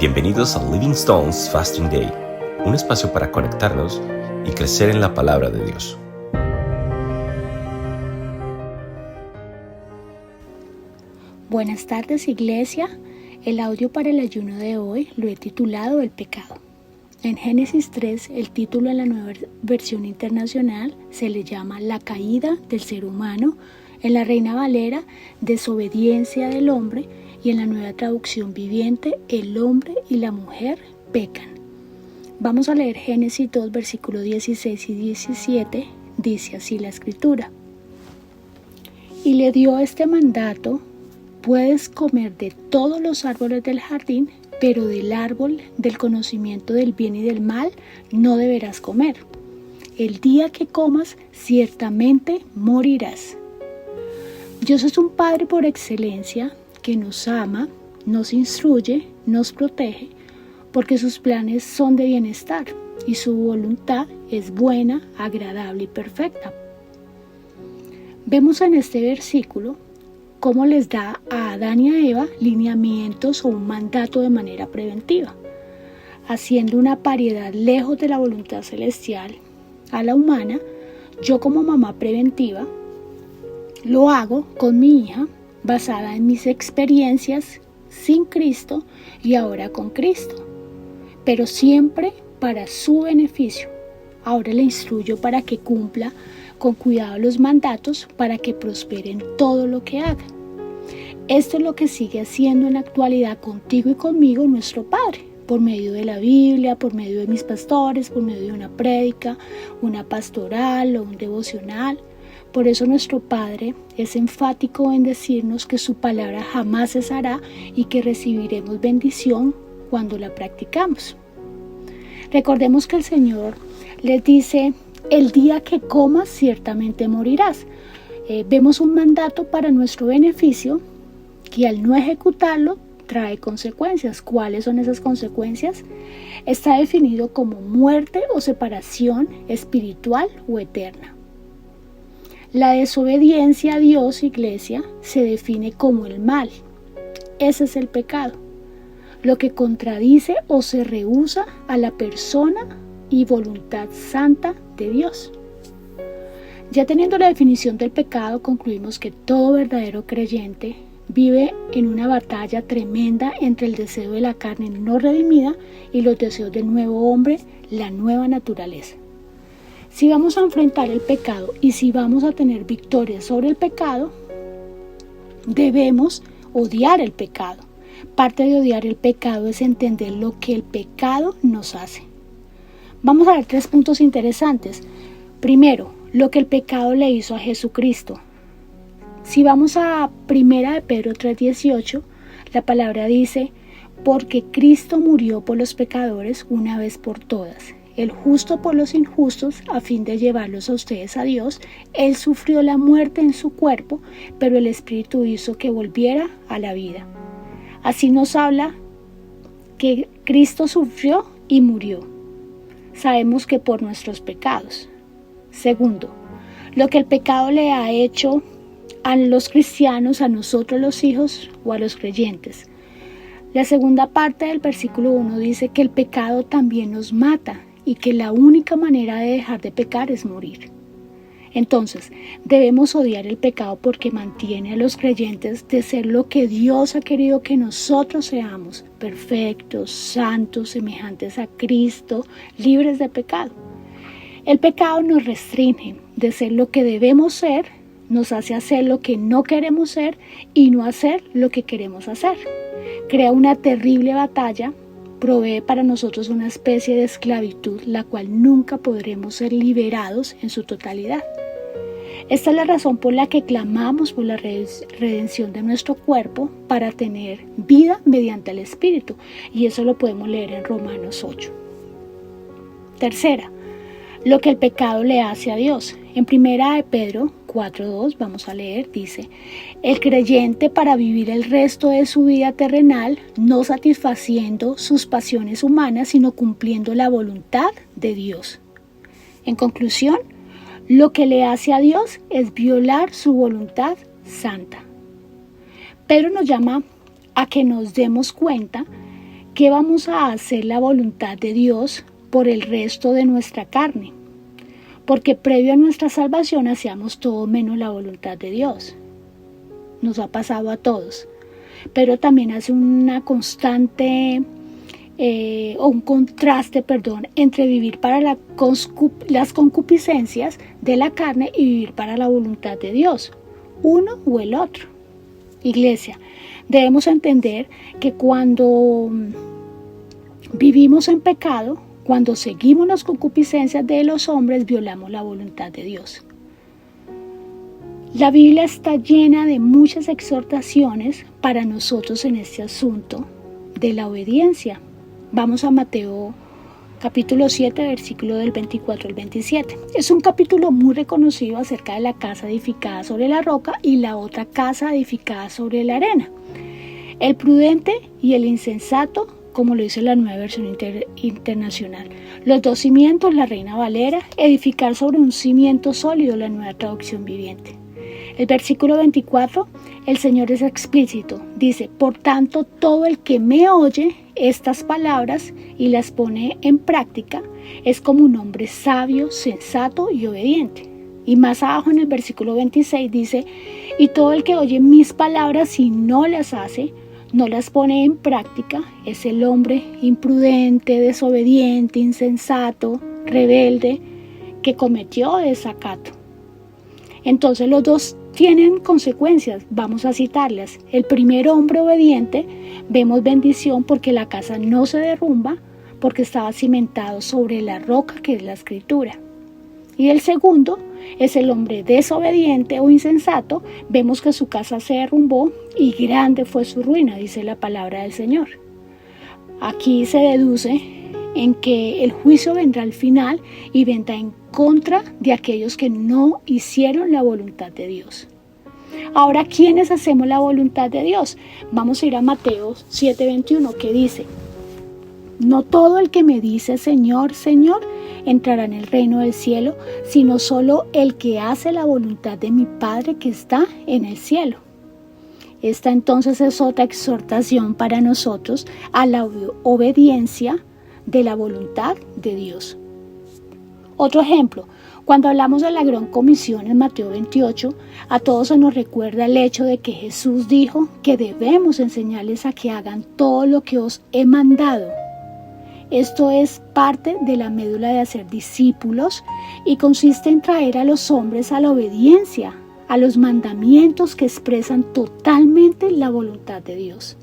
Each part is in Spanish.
Bienvenidos a Living Stones Fasting Day, un espacio para conectarnos y crecer en la palabra de Dios. Buenas tardes, iglesia. El audio para el ayuno de hoy lo he titulado El pecado. En Génesis 3, el título en la Nueva Versión Internacional se le llama La caída del ser humano, en la Reina Valera, Desobediencia del hombre, y en la Nueva Traducción Viviente, El hombre y la mujer pecan. Vamos a leer Génesis 2, versículos 16 y 17, dice así la Escritura. Y le dio este mandato: puedes comer de todos los árboles del jardín, pero del árbol del conocimiento del bien y del mal no deberás comer. El día que comas, ciertamente morirás. Dios es un Padre por excelencia que nos ama, nos instruye, nos protege, porque sus planes son de bienestar y su voluntad es buena, agradable y perfecta. Vemos en este versículo cómo les da a Adán y a Eva lineamientos o un mandato de manera preventiva, haciendo una paridad lejos de la voluntad celestial a la humana. Yo, como mamá preventiva, lo hago con mi hija basada en mis experiencias sin Cristo y ahora con Cristo, pero siempre para su beneficio. Ahora le instruyo para que cumpla con cuidado los mandatos, para que prospere en todo lo que haga. Esto es lo que sigue haciendo en la actualidad contigo y conmigo nuestro Padre, por medio de la Biblia, por medio de mis pastores, por medio de una prédica, una pastoral o un devocional. Por eso nuestro Padre es enfático en decirnos que su palabra jamás cesará y que recibiremos bendición cuando la practicamos. Recordemos que el Señor les dice: el día que comas ciertamente morirás. Vemos un mandato para nuestro beneficio que al no ejecutarlo trae consecuencias. ¿Cuáles son esas consecuencias? Está definido como muerte o separación espiritual o eterna. La desobediencia a Dios, iglesia, se define como el mal. Ese es el pecado, lo que contradice o se rehúsa a la persona y voluntad santa de Dios. Ya teniendo la definición del pecado, concluimos que todo verdadero creyente vive en una batalla tremenda entre el deseo de la carne no redimida y los deseos del nuevo hombre, la nueva naturaleza. Si vamos a enfrentar el pecado y si vamos a tener victoria sobre el pecado, debemos odiar el pecado. Parte de odiar el pecado es entender lo que el pecado nos hace. Vamos a ver 3 puntos interesantes. Primero, lo que el pecado le hizo a Jesucristo. Si vamos a 1 de Pedro 3:18, la palabra dice: porque Cristo murió por los pecadores una vez por todas, el justo por los injustos, a fin de llevarlos a ustedes a Dios. Él sufrió la muerte en su cuerpo, pero el Espíritu hizo que volviera a la vida. Así nos habla que Cristo sufrió y murió. Sabemos que por nuestros pecados. Segundo, lo que el pecado le ha hecho a los cristianos, a nosotros los hijos o a los creyentes. La segunda parte del versículo 1 dice que el pecado también nos mata y que la única manera de dejar de pecar es morir. Entonces, debemos odiar el pecado porque mantiene a los creyentes de ser lo que Dios ha querido que nosotros seamos: perfectos, santos, semejantes a Cristo, libres de pecado. El pecado nos restringe de ser lo que debemos ser, nos hace hacer lo que no queremos ser y no hacer lo que queremos hacer. Crea una terrible batalla, provee para nosotros una especie de esclavitud, la cual nunca podremos ser liberados en su totalidad. Esta es la razón por la que clamamos por la redención de nuestro cuerpo para tener vida mediante el Espíritu, y eso lo podemos leer en Romanos 8. Tercera, lo que el pecado le hace a Dios. En 1 de Pedro 4:2 vamos a leer, dice: el creyente, para vivir el resto de su vida terrenal, no satisfaciendo sus pasiones humanas, sino cumpliendo la voluntad de Dios. En conclusión, lo que le hace a Dios es violar su voluntad santa. Pedro nos llama a que nos demos cuenta qué vamos a hacer la voluntad de Dios por el resto de nuestra carne? Porque previo a nuestra salvación hacíamos todo menos la voluntad de Dios. Nos ha pasado a todos. Pero también hace una constante un contraste, entre vivir para las concupiscencias de la carne y vivir para la voluntad de Dios, uno o el otro. Iglesia, debemos entender que cuando vivimos en pecado, cuando seguimos las concupiscencias de los hombres, violamos la voluntad de Dios. La Biblia está llena de muchas exhortaciones para nosotros en este asunto de la obediencia. Vamos a Mateo capítulo 7, versículo del 24 al 27. Es un capítulo muy reconocido acerca de la casa edificada sobre la roca y la otra casa edificada sobre la arena. El prudente y el insensato, como lo dice la Nueva Versión Internacional. Los dos cimientos, la Reina Valera, edificar sobre un cimiento sólido, la Nueva Traducción Viviente. El versículo 24, el Señor es explícito. Dice, por tanto, todo el que me oye estas palabras y las pone en práctica es como un hombre sabio, sensato y obediente. Y más abajo en el versículo 26 dice, y todo el que oye mis palabras y no las hace, no las pone en práctica, es el hombre imprudente, desobediente, insensato, rebelde, que cometió desacato. Entonces los dos tienen consecuencias, vamos a citarlas. El primer hombre obediente, vemos bendición porque la casa no se derrumba, porque estaba cimentado sobre la roca que es la Escritura. Y el segundo es el hombre desobediente o insensato, vemos que su casa se derrumbó y grande fue su ruina, dice la palabra del Señor. Aquí se deduce en que el juicio vendrá al final y vendrá en contra de aquellos que no hicieron la voluntad de Dios. Ahora, ¿quiénes hacemos la voluntad de Dios? Vamos a ir a Mateo 7:21, que dice, no todo el que me dice Señor, Señor, entrará en el reino del cielo, sino solo el que hace la voluntad de mi Padre que está en el cielo. Esta entonces es otra exhortación para nosotros a la obediencia de la voluntad de Dios. Otro ejemplo, cuando hablamos de la gran comisión en Mateo 28, a todos se nos recuerda el hecho de que Jesús dijo que debemos enseñarles a que hagan todo lo que os he mandado. Esto es parte de la médula de hacer discípulos y consiste en traer a los hombres a la obediencia, a los mandamientos que expresan totalmente la voluntad de Dios.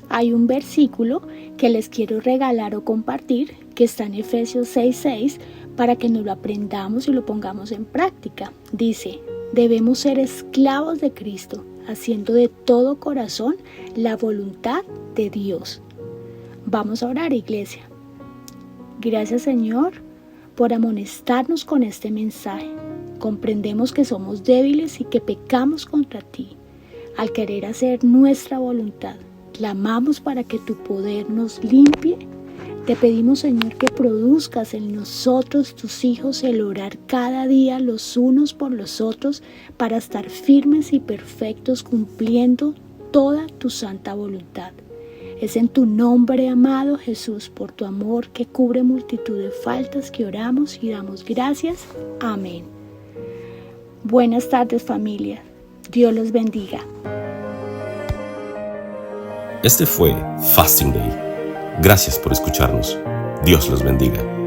Hay un versículo que les quiero regalar o compartir que está en Efesios 6:6 para que nos lo aprendamos y lo pongamos en práctica. Dice, debemos ser esclavos de Cristo, haciendo de todo corazón la voluntad de Dios. Vamos a orar, iglesia. Gracias, Señor, por amonestarnos con este mensaje. Comprendemos que somos débiles y que pecamos contra ti al querer hacer nuestra voluntad. Clamamos para que tu poder nos limpie. Te pedimos, Señor, que produzcas en nosotros, tus hijos, el orar cada día los unos por los otros para estar firmes y perfectos cumpliendo toda tu santa voluntad. Es en tu nombre, amado Jesús, por tu amor que cubre multitud de faltas que oramos y damos gracias. Amén. Buenas tardes, familia. Dios los bendiga. Este fue Fasting Day. Gracias por escucharnos. Dios los bendiga.